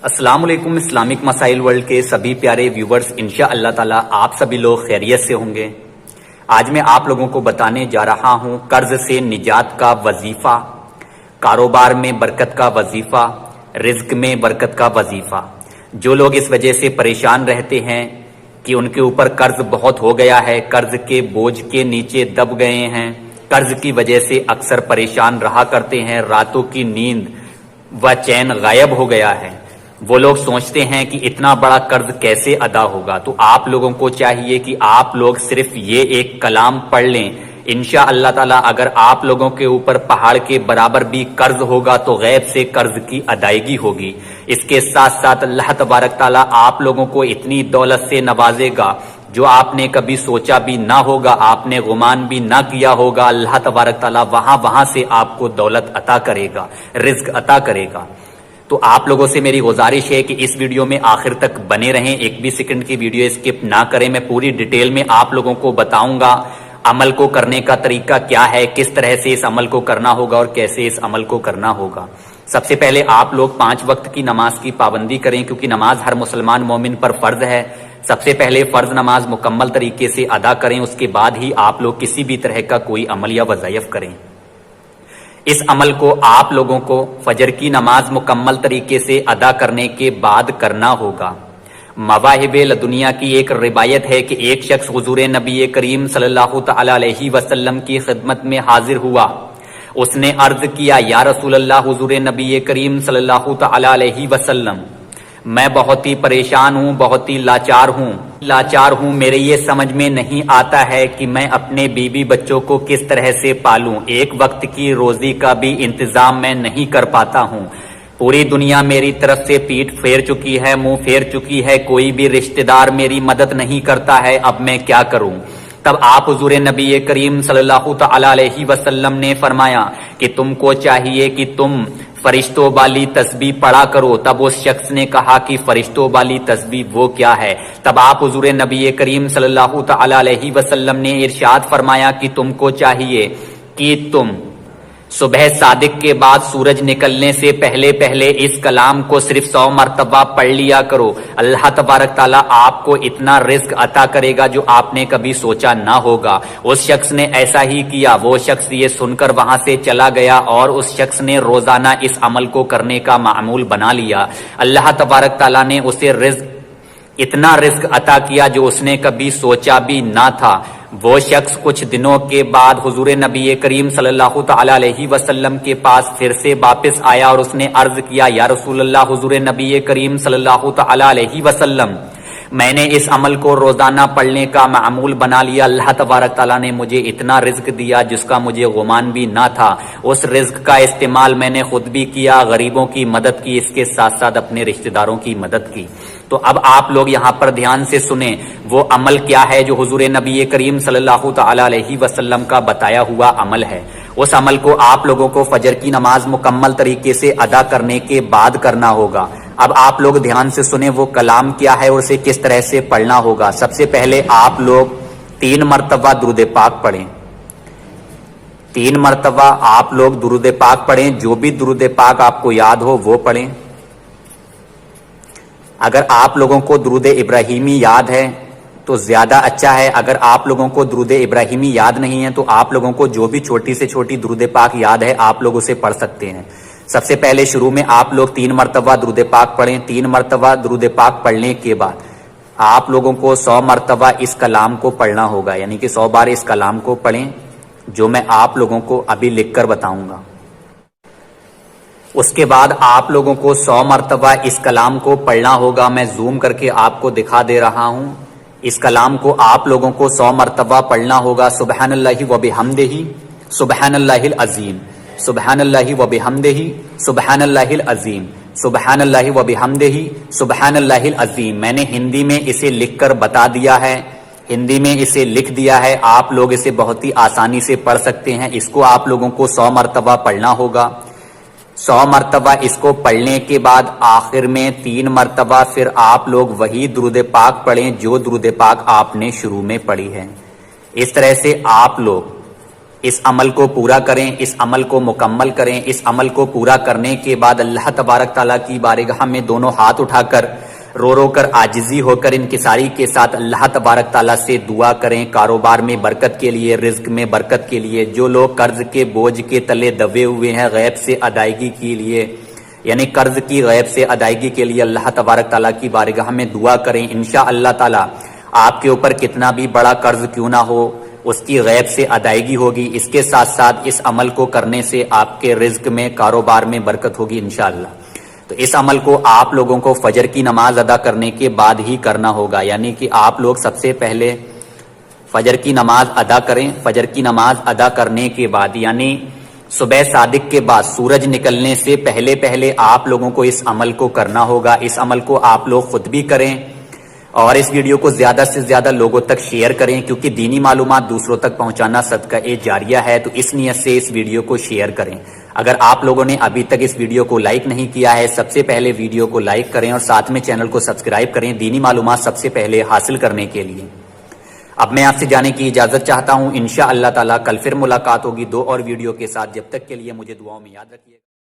السلام علیکم۔ اسلامک مسائل ورلڈ کے سبھی پیارے ویورز، انشاءاللہ تعالی آپ سبھی لوگ خیریت سے ہوں گے۔ آج میں آپ لوگوں کو بتانے جا رہا ہوں قرض سے نجات کا وظیفہ، کاروبار میں برکت کا وظیفہ، رزق میں برکت کا وظیفہ۔ جو لوگ اس وجہ سے پریشان رہتے ہیں کہ ان کے اوپر قرض بہت ہو گیا ہے، قرض کے بوجھ کے نیچے دب گئے ہیں، قرض کی وجہ سے اکثر پریشان رہا کرتے ہیں، راتوں کی نیند و چین غائب ہو گیا ہے، وہ لوگ سوچتے ہیں کہ اتنا بڑا قرض کیسے ادا ہوگا۔ تو آپ لوگوں کو چاہیے کہ آپ لوگ صرف یہ ایک کلام پڑھ لیں، انشاءاللہ تعالی اگر آپ لوگوں کے اوپر پہاڑ کے برابر بھی قرض ہوگا تو غیب سے قرض کی ادائیگی ہوگی۔ اس کے ساتھ ساتھ اللہ تبارک تعالی آپ لوگوں کو اتنی دولت سے نوازے گا جو آپ نے کبھی سوچا بھی نہ ہوگا، آپ نے گمان بھی نہ کیا ہوگا۔ اللہ تبارک تعالی وہاں سے آپ کو دولت عطا کرے گا، رزق عطا کرے گا۔ تو آپ لوگوں سے میری گزارش ہے کہ اس ویڈیو میں آخر تک بنے رہیں، ایک بھی سیکنڈ کی ویڈیو اسکپ نہ کریں۔ میں پوری ڈیٹیل میں آپ لوگوں کو بتاؤں گا عمل کو کرنے کا طریقہ کیا ہے، کس طرح سے اس عمل کو کرنا ہوگا اور کیسے اس عمل کو کرنا ہوگا۔ سب سے پہلے آپ لوگ 5 وقت کی نماز کی پابندی کریں، کیونکہ نماز ہر مسلمان مومن پر فرض ہے۔ سب سے پہلے فرض نماز مکمل طریقے سے ادا کریں، اس کے بعد ہی آپ لوگ کسی بھی طرح کا کوئی عمل یا وظائف کریں۔ اس عمل کو آپ لوگوں کو فجر کی نماز مکمل طریقے سے ادا کرنے کے بعد کرنا ہوگا۔ مواہب لدنیا کی ایک روایت ہے کہ ایک شخص حضور نبی کریم صلی اللہ تعالی علیہ وسلم کی خدمت میں حاضر ہوا۔ اس نے عرض کیا، یا رسول اللہ، حضور نبی کریم صلی اللہ تعالی علیہ وسلم، میں بہت ہی پریشان ہوں، بہت ہی لاچار ہوں، میرے یہ سمجھ میں نہیں آتا ہے کہ میں اپنے بیوی بچوں کو کس طرح سے پالوں، ایک وقت کی روزی کا بھی انتظام میں نہیں کر پاتا ہوں، پوری دنیا میری طرف سے پیٹھ پھیر چکی ہے، منہ پھیر چکی ہے، کوئی بھی رشتہ دار میری مدد نہیں کرتا ہے، اب میں کیا کروں؟ تب آپ حضور نبی کریم صلی اللہ تعالی علیہ وسلم نے فرمایا کہ تم کو چاہیے کہ تم فرشتوں والی تسبیح پڑھا کرو۔ تب اس شخص نے کہا کہ فرشتوں والی تسبیح وہ کیا ہے؟ تب آپ حضور نبی کریم صلی اللہ تعالی علیہ وسلم نے ارشاد فرمایا کہ تم کو چاہیے کہ تم صبح صادق کے بعد سورج نکلنے سے پہلے اس کلام کو صرف 100 مرتبہ پڑھ لیا کرو۔ اللہ تبارک تعالیٰ آپ کو اتنا رزق عطا کرے گا جو آپ نے کبھی سوچا نہ ہوگا۔ اس شخص نے ایسا ہی کیا، وہ شخص یہ سن کر وہاں سے چلا گیا اور اس شخص نے روزانہ اس عمل کو کرنے کا معمول بنا لیا۔ اللہ تبارک تعالیٰ نے اسے اتنا رزق عطا کیا جو اس نے کبھی سوچا بھی نہ تھا۔ وہ شخص کچھ دنوں کے بعد حضور نبی کریم صلی اللہ تعالی علیہ وسلم کے پاس پھر سے واپس آیا اور اس نے عرض کیا، یا رسول اللہ، حضور نبی کریم صلی اللہ تعالی علیہ وسلم، میں نے اس عمل کو روزانہ پڑھنے کا معمول بنا لیا، اللہ تبارک تعالیٰ نے مجھے اتنا رزق دیا جس کا مجھے گمان بھی نہ تھا، اس رزق کا استعمال میں نے خود بھی کیا، غریبوں کی مدد کی، اس کے ساتھ ساتھ اپنے رشتہ داروں کی مدد کی۔ تو اب آپ لوگ یہاں پر دھیان سے سنیں وہ عمل کیا ہے جو حضور نبی کریم صلی اللہ تعالی علیہ وسلم کا بتایا ہوا عمل ہے۔ اس عمل کو آپ لوگوں کو فجر کی نماز مکمل طریقے سے ادا کرنے کے بعد کرنا ہوگا۔ اب آپ لوگ دھیان سے سنیں وہ کلام کیا ہے اور اسے کس طرح سے پڑھنا ہوگا۔ سب سے پہلے آپ لوگ 3 مرتبہ درود پاک پڑھیں، 3 مرتبہ آپ لوگ درود پاک پڑھیں، جو بھی درود پاک آپ کو یاد ہو وہ پڑھیں۔ اگر آپ لوگوں کو درود ابراہیمی یاد ہے تو زیادہ اچھا ہے، اگر آپ لوگوں کو درود ابراہیمی یاد نہیں ہے تو آپ لوگوں کو جو بھی چھوٹی سے چھوٹی درود پاک یاد ہے آپ لوگ اسے پڑھ سکتے ہیں۔ سب سے پہلے شروع میں آپ لوگ 3 مرتبہ درود پاک پڑھیں، 3 مرتبہ درود پاک پڑھنے کے بعد آپ لوگوں کو 100 مرتبہ اس کلام کو پڑھنا ہوگا، یعنی کہ 100 بار اس کلام کو پڑھیں جو میں آپ لوگوں کو ابھی لکھ کر بتاؤں گا۔ اس کے بعد آپ لوگوں کو 100 مرتبہ اس کلام کو پڑھنا ہوگا۔ میں زوم کر کے آپ کو دکھا دے رہا ہوں۔ اس کلام کو آپ لوگوں کو 100 مرتبہ پڑھنا ہوگا۔ سبحان اللہ و بحمدہ، سبحان اللہ العظیم، سبحان اللہ و بحمدہ، سبحان اللہ العظیم، سبحان اللہ و بحمدہ، سبحان اللہ العظیم۔ میں نے ہندی میں اسے لکھ کر بتا دیا ہے، ہندی میں اسے لکھ دیا ہے، آپ لوگ اسے بہت ہی آسانی سے پڑھ سکتے ہیں۔ اس کو آپ لوگوں کو 100 مرتبہ پڑھنا ہوگا۔ 100 مرتبہ اس کو پڑھنے کے بعد آخر میں 3 مرتبہ پھر آپ لوگ وہی درود پاک پڑھیں جو درود پاک آپ نے شروع میں پڑھی ہے۔ اس طرح سے آپ لوگ اس عمل کو پورا کریں، اس عمل کو مکمل کریں۔ اس عمل کو پورا کرنے کے بعد اللہ تبارک تعالیٰ کی بارگاہ میں دونوں ہاتھ اٹھا کر رو رو کر عاجزی ہو کر انکساری کے ساتھ اللہ تبارک تعالیٰ سے دعا کریں کاروبار میں برکت کے لیے، رزق میں برکت کے لیے۔ جو لوگ قرض کے بوجھ کے تلے دبے ہوئے ہیں غیب سے ادائیگی کے لیے، یعنی قرض کی غیب سے ادائیگی کے لیے اللہ تبارک تعالیٰ کی بارگاہ میں دعا کریں، انشاءاللہ تعالیٰ آپ کے اوپر کتنا بھی بڑا قرض کیوں نہ ہو اس کی غیب سے ادائیگی ہوگی۔ اس کے ساتھ ساتھ اس عمل کو کرنے سے آپ کے رزق میں، کاروبار میں برکت ہوگی انشاءاللہ۔ تو اس عمل کو آپ لوگوں کو فجر کی نماز ادا کرنے کے بعد ہی کرنا ہوگا، یعنی کہ آپ لوگ سب سے پہلے فجر کی نماز ادا کریں۔ فجر کی نماز ادا کرنے کے بعد یعنی صبح صادق کے بعد سورج نکلنے سے پہلے آپ لوگوں کو اس عمل کو کرنا ہوگا۔ اس عمل کو آپ لوگ خود بھی کریں اور اس ویڈیو کو زیادہ سے زیادہ لوگوں تک شیئر کریں، کیونکہ دینی معلومات دوسروں تک پہنچانا صدقہ جاریہ ہے، تو اس نیت سے اس ویڈیو کو شیئر کریں۔ اگر آپ لوگوں نے ابھی تک اس ویڈیو کو لائک نہیں کیا ہے، سب سے پہلے ویڈیو کو لائک کریں اور ساتھ میں چینل کو سبسکرائب کریں دینی معلومات سب سے پہلے حاصل کرنے کے لیے۔ اب میں آپ سے جانے کی اجازت چاہتا ہوں، انشاءاللہ تعالیٰ کل پھر ملاقات ہوگی 2 اور ویڈیو کے ساتھ۔ جب تک کے لیے مجھے دعاؤں میں یاد رکھیے۔